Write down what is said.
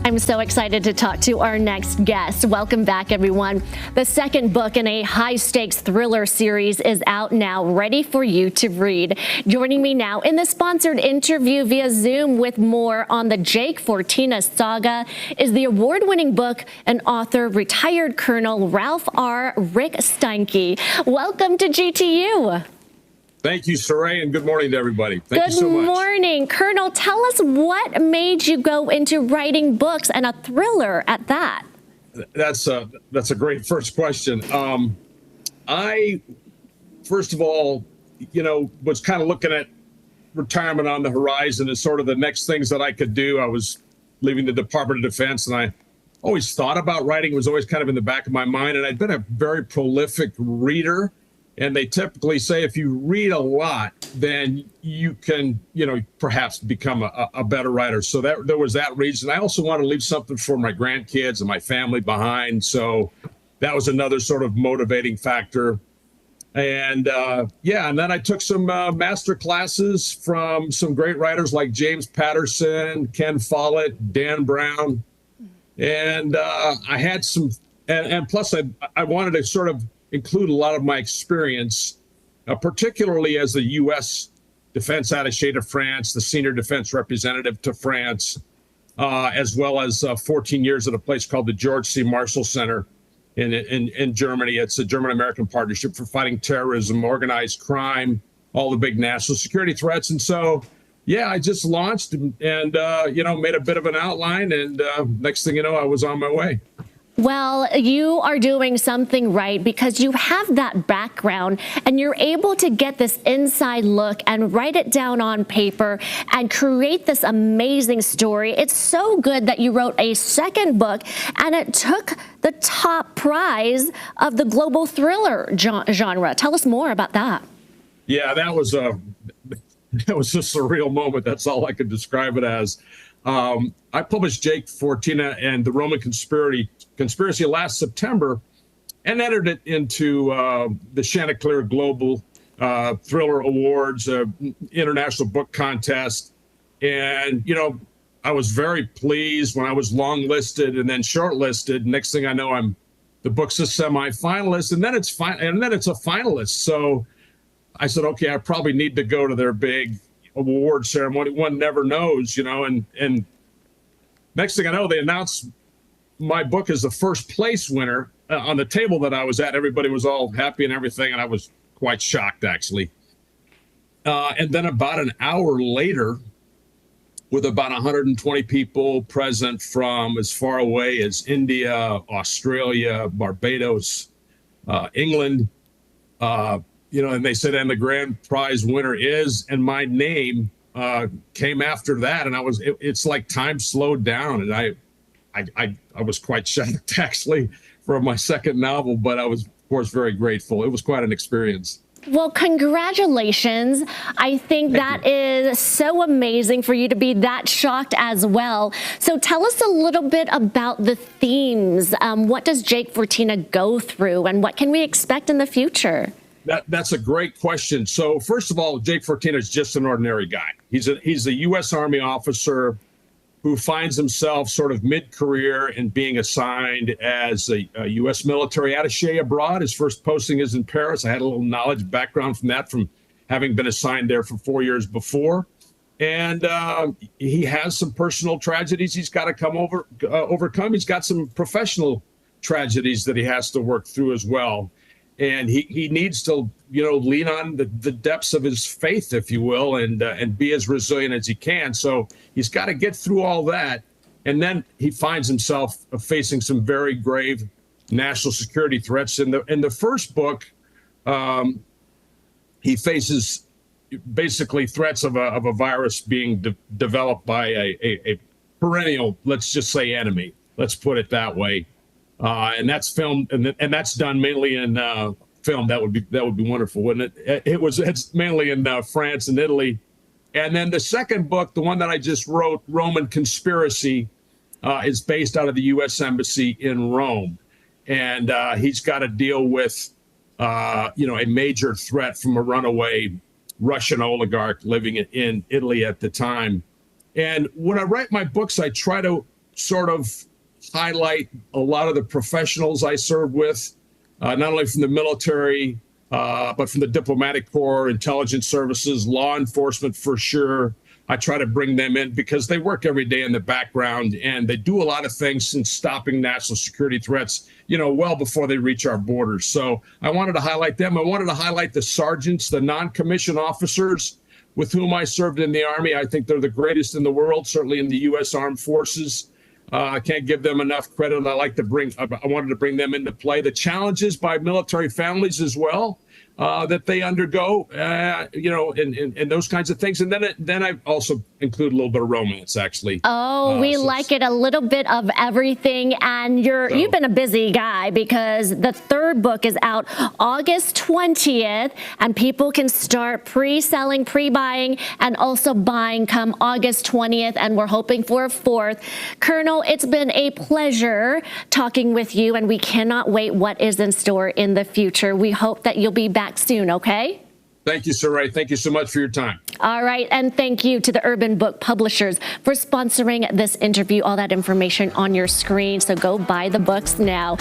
I'm so excited to talk to our next guest. Welcome back, everyone. The second book in a high-stakes thriller series is out now, ready for you to read. Joining me now in the sponsored interview via Zoom with more on the Jake Fortina saga is the award-winning book and author, retired Colonel Ralph R. Rick Steinke. Welcome to GTU. Thank you, Saray, and good morning to everybody. Thank you so much. Good morning. Colonel, tell us what made you go into writing books and a thriller at that? That's a great first question. I, first of all, was kind of looking at retirement on the horizon as sort of the next things that I could do. I was leaving the Department of Defense, and I always thought about writing. It was always kind of in the back of my mind, and I'd been a very prolific reader. And they typically say if you read a lot, then you can, perhaps become a better writer. So there was that reason. I also want to leave something for my grandkids and my family behind. So that was another sort of motivating factor. And and then I took some master classes from some great writers like James Patterson, Ken Follett, Dan Brown. And I had some, and plus I wanted to sort of include a lot of my experience, particularly as the U.S. Defense Attaché to France, the senior defense representative to France, as well as 14 years at a place called the George C. Marshall Center in Germany. It's a German-American partnership for fighting terrorism, organized crime, all the big national security threats. And so, I just launched and made a bit of an outline. And next thing you know, I was on my way. Well, you are doing something right because you have that background and you're able to get this inside look and write it down on paper and create this amazing story. It's so good that you wrote a second book and it took the top prize of the global thriller genre. Tell us more about that. Yeah, that was a surreal moment. That's all I could describe it as. I published Jake Fortina and the Roman Conspiracy last September and entered it into the Chanticleer Global Thriller Awards, International Book Contest. And, I was very pleased when I was long-listed and then short-listed. Next thing I know, the book's a semi-finalist, and then it's a finalist. So I said, okay, I probably need to go to their big award ceremony. One never knows, and next thing I know, they announced my book as the first place winner on the table that I was at. Everybody was all happy and everything, and I was quite shocked, actually. And then about an hour later, with about 120 people present from as far away as India, Australia, Barbados, England, and they said, and the grand prize winner is, and my name came after that. And it's like time slowed down. And I was quite shocked, actually, for my second novel, but I was, of course, very grateful. It was quite an experience. Well, congratulations. I think that is so amazing for you to be that shocked as well. So tell us a little bit about the themes. What does Jake Fortina go through and what can we expect in the future? That's a great question. So first of all, Jake Fortina is just an ordinary guy. He's a U.S. Army officer who finds himself sort of mid-career and being assigned as a U.S. military attaché abroad. His first posting is in Paris. I had a little knowledge background from that, from having been assigned there for 4 years before. And he has some personal tragedies he's got to overcome. He's got some professional tragedies that he has to work through as well. And he needs to, lean on the depths of his faith, if you will, and be as resilient as he can. So he's got to get through all that. And then he finds himself facing some very grave national security threats. In the first book, he faces basically threats of a virus being developed by a perennial, let's just say, enemy. Let's put it that way. And that's filmed, and that's done mainly in film. That would be wonderful, wouldn't it? It's mainly in France and Italy. And then the second book, the one that I just wrote, Roman Conspiracy, is based out of the U.S. Embassy in Rome, and he's got to deal with a major threat from a runaway Russian oligarch living in Italy at the time. And when I write my books, I try to sort of highlight a lot of the professionals I served with, not only from the military, but from the diplomatic corps, intelligence services, law enforcement for sure. I try to bring them in because they work every day in the background and they do a lot of things in stopping national security threats, well before they reach our borders. So I wanted to highlight them. I wanted to highlight the sergeants, the non-commissioned officers with whom I served in the Army. I think they're the greatest in the world, certainly in the U.S. Armed Forces. I can't give them enough credit. I wanted to bring them into play. The challenges by military families as well that they undergo, and those kinds of things. And then I also include a little bit of romance, actually. Oh, we like it, a little bit of everything. And you've been a busy guy because the third book is out August 20th, and people can start pre-selling, pre-buying, and also buying come August 20th. And we're hoping for a fourth. Colonel, it's been a pleasure talking with you, and we cannot wait what is in store in the future. We hope that you'll be back soon, okay? Thank you, Saray. Thank you so much for your time. All right, and thank you to the Urban Book Publishers for sponsoring this interview. All that information on your screen, so go buy the books now.